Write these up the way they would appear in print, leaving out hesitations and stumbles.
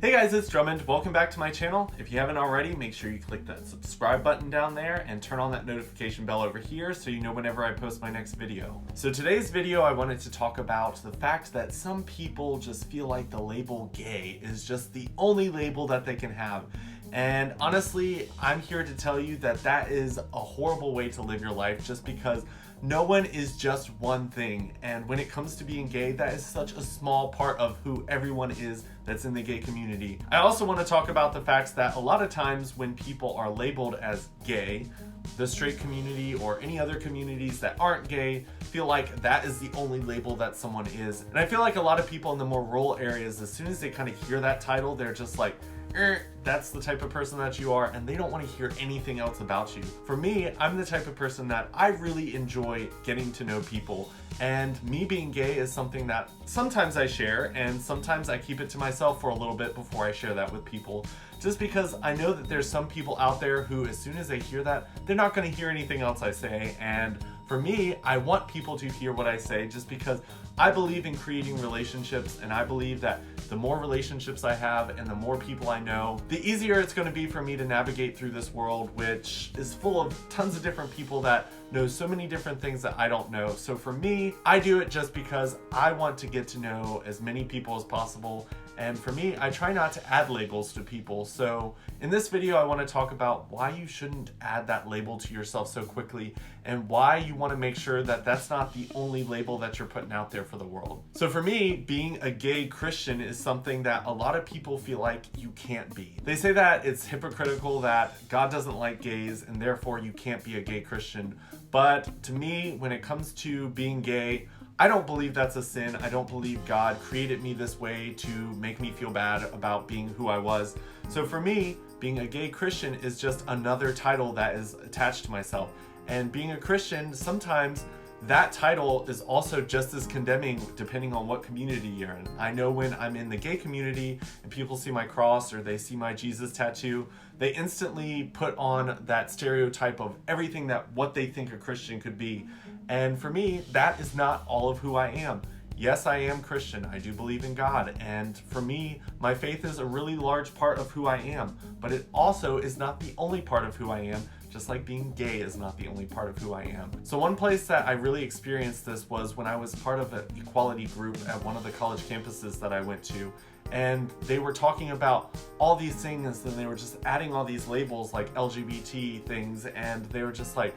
Hey guys, it's Drummond. Welcome back to my channel. If you haven't already, make sure you click that subscribe button down there and turn on that notification bell over here so you know whenever I post my next video. So today's video, I wanted to talk about the fact that some people just feel like the label gay is just the only label that they can have. And honestly, I'm here to tell you that that is a horrible way to live your life, just because no one is just one thing. And when it comes to being gay, that is such a small part of who everyone is that's in the gay community. I also want to talk about the fact that a lot of times when people are labeled as gay, the straight community or any other communities that aren't gay feel like that is the only label that someone is. And I feel like a lot of people in the more rural areas, as soon as they kind of hear that title, they're just like, that's the type of person that you are, and they don't want to hear anything else about you. For me, I'm the type of person that I really enjoy getting to know people, and me being gay is something that sometimes I share, and sometimes I keep it to myself for a little bit before I share that with people, just because I know that there's some people out there who, as soon as they hear that, they're not going to hear anything else I say. And for me, I want people to hear what I say, just because I believe in creating relationships, and I believe that the more relationships I have and the more people I know, the easier it's going to be for me to navigate through this world, which is full of tons of different people that know so many different things that I don't know. So for me, I do it just because I want to get to know as many people as possible. And for me, I try not to add labels to people. So in this video, I want to talk about why you shouldn't add that label to yourself so quickly, and why you want to make sure that that's not the only label that you're putting out there for the world. So for me, being a gay Christian is something that a lot of people feel like you can't be. They say that it's hypocritical, that God doesn't like gays and therefore you can't be a gay Christian. But to me, when it comes to being gay, I don't believe that's a sin. I don't believe God created me this way to make me feel bad about being who I was. So for me, being a gay Christian is just another title that is attached to myself. And being a Christian, sometimes that title is also just as condemning depending on what community you're in. I know when I'm in the gay community and people see my cross or they see my Jesus tattoo, they instantly put on that stereotype of everything that what they think a Christian could be. And for me, that is not all of who I am. Yes, I am Christian. I do believe in God. And for me, my faith is a really large part of who I am. But it also is not the only part of who I am, just like being gay is not the only part of who I am. So one place that I really experienced this was when I was part of an equality group at one of the college campuses that I went to. And they were talking about all these things, and they were just adding all these labels like LGBT things, and they were just like,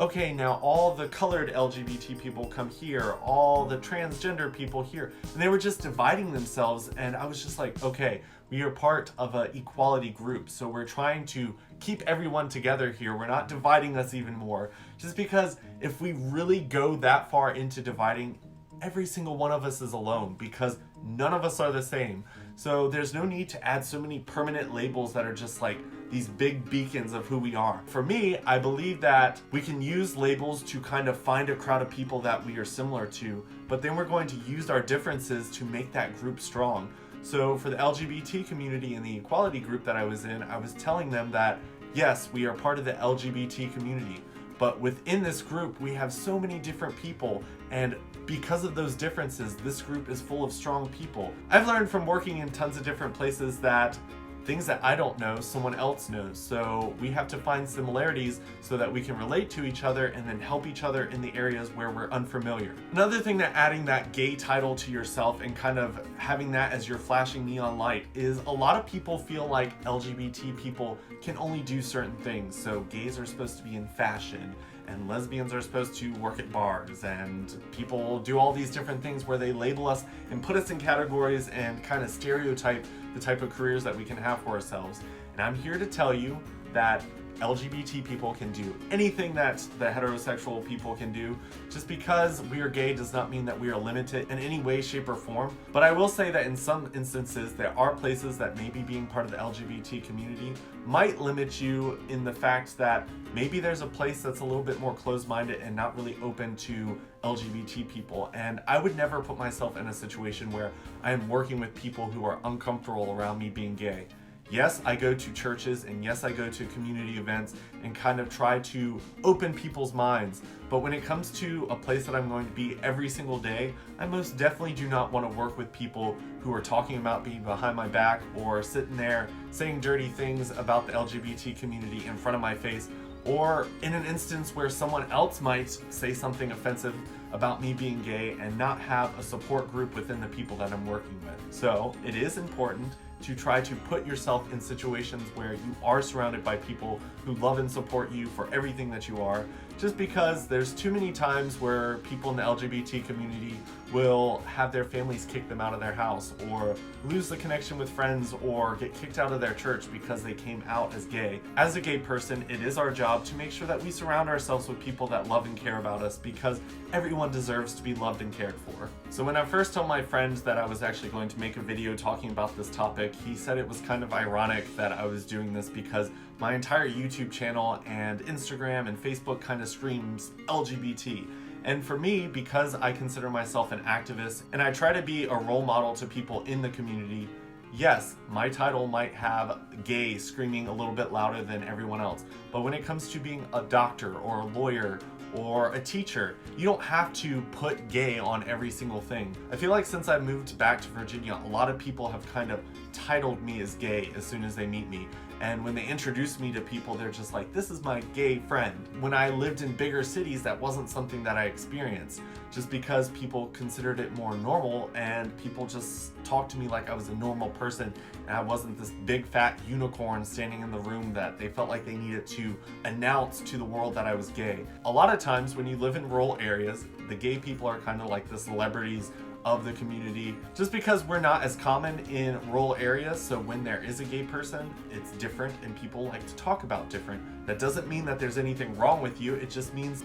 okay, now all the colored LGBT people come here, all the transgender people here. And they were just dividing themselves, and I was just like, okay, we are part of an equality group, so we're trying to keep everyone together here. We're not dividing us even more. Just because if we really go that far into dividing, every single one of us is alone, because none of us are the same. So there's no need to add so many permanent labels that are just like these big beacons of who we are. For me, I believe that we can use labels to kind of find a crowd of people that we are similar to, but then we're going to use our differences to make that group strong. So for the LGBT community and the equality group that I was in, I was telling them that yes, we are part of the LGBT community, but within this group, we have so many different people, and because of those differences, this group is full of strong people. I've learned from working in tons of different places that things that I don't know, someone else knows. So we have to find similarities so that we can relate to each other and then help each other in the areas where we're unfamiliar. Another thing that adding that gay title to yourself and kind of having that as your flashing neon light is a lot of people feel like LGBT people can only do certain things. So gays are supposed to be in fashion, and lesbians are supposed to work at bars, and people do all these different things where they label us and put us in categories and kind of stereotype the type of careers that we can have for ourselves. And I'm here to tell you that LGBT people can do anything that the heterosexual people can do. Just because we are gay does not mean that we are limited in any way, shape, or form. But I will say that in some instances, there are places that maybe being part of the LGBT community might limit you in the fact that maybe there's a place that's a little bit more closed-minded and not really open to LGBT people. And I would never put myself in a situation where I am working with people who are uncomfortable around me being gay. Yes, I go to churches and yes, I go to community events and kind of try to open people's minds. But when it comes to a place that I'm going to be every single day, I most definitely do not want to work with people who are talking about me behind my back or sitting there saying dirty things about the LGBT community in front of my face, or in an instance where someone else might say something offensive about me being gay and not have a support group within the people that I'm working with. So it is important to try to put yourself in situations where you are surrounded by people who love and support you for everything that you are, just because there's too many times where people in the LGBT community will have their families kick them out of their house, or lose the connection with friends, or get kicked out of their church because they came out as gay. As a gay person, it is our job to make sure that we surround ourselves with people that love and care about us, because everyone deserves to be loved and cared for. So when I first told my friend that I was actually going to make a video talking about this topic, he said it was kind of ironic that I was doing this because my entire YouTube channel and Instagram and Facebook kind of screams LGBT. And for me, because I consider myself an activist and I try to be a role model to people in the community, yes, my title might have gay screaming a little bit louder than everyone else. But when it comes to being a doctor or a lawyer or a teacher, you don't have to put gay on every single thing. I feel like since I moved back to Virginia, a lot of people have kind of titled me as gay as soon as they meet me. And when they introduce me to people, they're just like, this is my gay friend. When I lived in bigger cities, that wasn't something that I experienced, just because people considered it more normal and people just talked to me like I was a normal person and I wasn't this big fat unicorn standing in the room that they felt like they needed to announce to the world that I was gay. A lot of times when you live in rural areas, the gay people are kind of like the celebrities of the community, just because we're not as common in rural areas. So when there is a gay person, it's different and people like to talk about different. That doesn't mean that there's anything wrong with you. It just means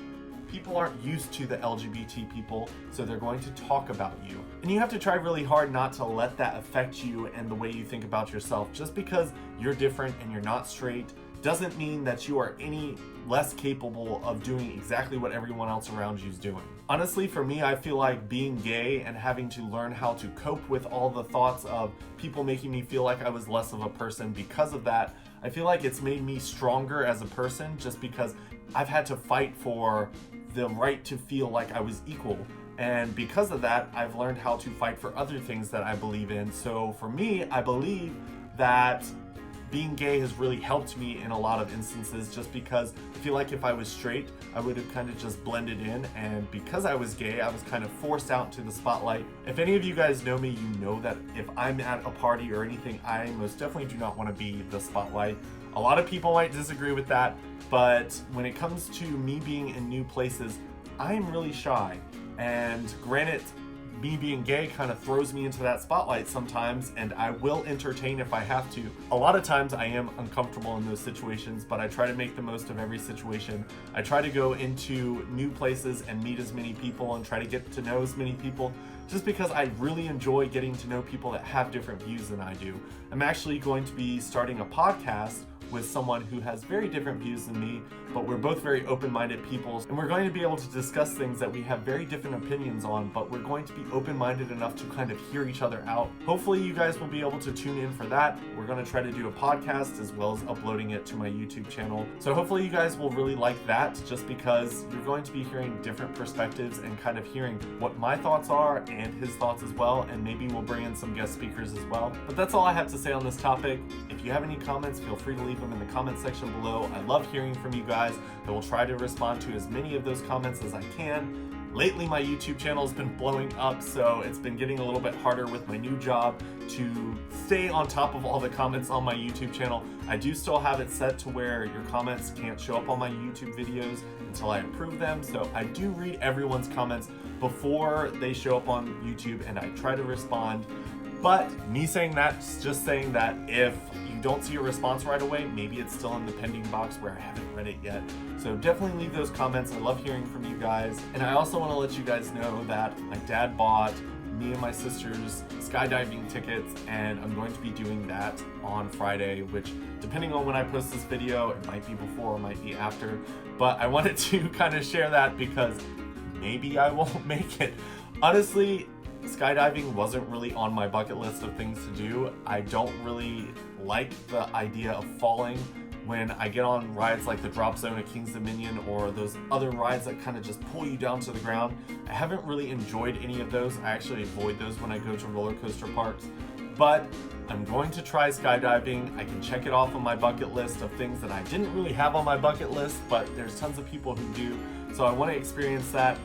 people aren't used to the LGBT people, so they're going to talk about you. And you have to try really hard not to let that affect you and the way you think about yourself. Just because you're different and you're not straight doesn't mean that you are any less capable of doing exactly what everyone else around you is doing. Honestly, for me, I feel like being gay and having to learn how to cope with all the thoughts of people making me feel like I was less of a person because of that, I feel like it's made me stronger as a person, just because I've had to fight for the right to feel like I was equal. And because of that, I've learned how to fight for other things that I believe in. So for me, I believe that being gay has really helped me in a lot of instances, just because I feel like if I was straight, I would have kind of just blended in, and because I was gay, I was kind of forced out to the spotlight. If any of you guys know me, you know that if I'm at a party or anything, I most definitely do not want to be the spotlight. A lot of people might disagree with that, but when it comes to me being in new places, I'm really shy. And granted, me being gay kind of throws me into that spotlight sometimes, and I will entertain if I have to. A lot of times I am uncomfortable in those situations, but I try to make the most of every situation. I try to go into new places and meet as many people and try to get to know as many people, just because I really enjoy getting to know people that have different views than I do. I'm actually going to be starting a podcast with someone who has very different views than me, but we're both very open-minded people, and we're going to be able to discuss things that we have very different opinions on, but we're going to be open-minded enough to kind of hear each other out. Hopefully you guys will be able to tune in for that. We're going to try to do a podcast as well as uploading it to my YouTube channel. So hopefully you guys will really like that, just because you're going to be hearing different perspectives and kind of hearing what my thoughts are and his thoughts as well, and maybe we'll bring in some guest speakers as well. But that's all I have to say on this topic. If you have any comments, feel free to leave them in the comment section below. I love hearing from you guys. I will try to respond to as many of those comments as I can. Lately, my YouTube channel has been blowing up, so it's been getting a little bit harder with my new job to stay on top of all the comments on my YouTube channel. I do still have it set to where your comments can't show up on my YouTube videos until I approve them, so I do read everyone's comments before they show up on YouTube, and I try to respond. But me saying that's just saying that if you don't see a response right away, maybe it's still in the pending box where I haven't read it yet. So definitely leave those comments. I love hearing from you guys. And I also want to let you guys know that my dad bought me and my sister's skydiving tickets, and I'm going to be doing that on Friday, which, depending on when I post this video, it might be before or might be after. But I wanted to kind of share that because maybe I won't make it. Honestly, skydiving wasn't really on my bucket list of things to do. I don't really like the idea of falling when I get on rides like the Drop Zone at King's Dominion or those other rides that kind of just pull you down to the ground. I haven't really enjoyed any of those. I actually avoid those when I go to roller coaster parks. But I'm going to try skydiving. I can check it off on my bucket list of things that I didn't really have on my bucket list, but there's tons of people who do. So I want to experience that.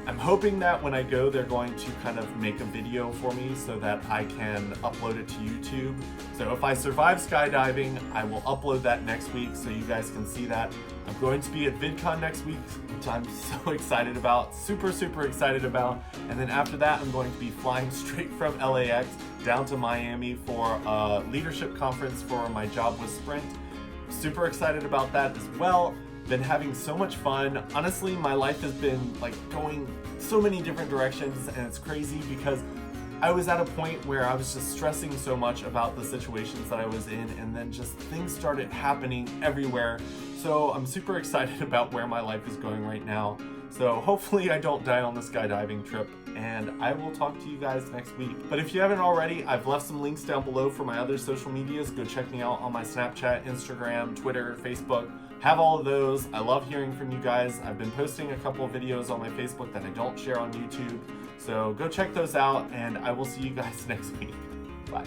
I'm hoping that when I go, they're going to kind of make a video for me so that I can upload it to YouTube. So if I survive skydiving, I will upload that next week so you guys can see that. I'm going to be at VidCon next week, which I'm so excited about, super excited about. And then after that, I'm going to be flying straight from LAX down to Miami for a leadership conference for my job with Sprint. Super excited about that as well. Been having so much fun. Honestly, my life has been like going so many different directions, and it's crazy because I was at a point where I was just stressing so much about the situations that I was in, and then just things started happening everywhere. So I'm super excited about where my life is going right now. So hopefully I don't die on the skydiving trip, and I will talk to you guys next week. But if you haven't already, I've left some links down below for my other social medias. Go check me out on my Snapchat, Instagram, Twitter, Facebook. Have all of those. I love hearing from you guys. I've been posting a couple of videos on my Facebook that I don't share on YouTube. So go check those out, and I will see you guys next week. Bye.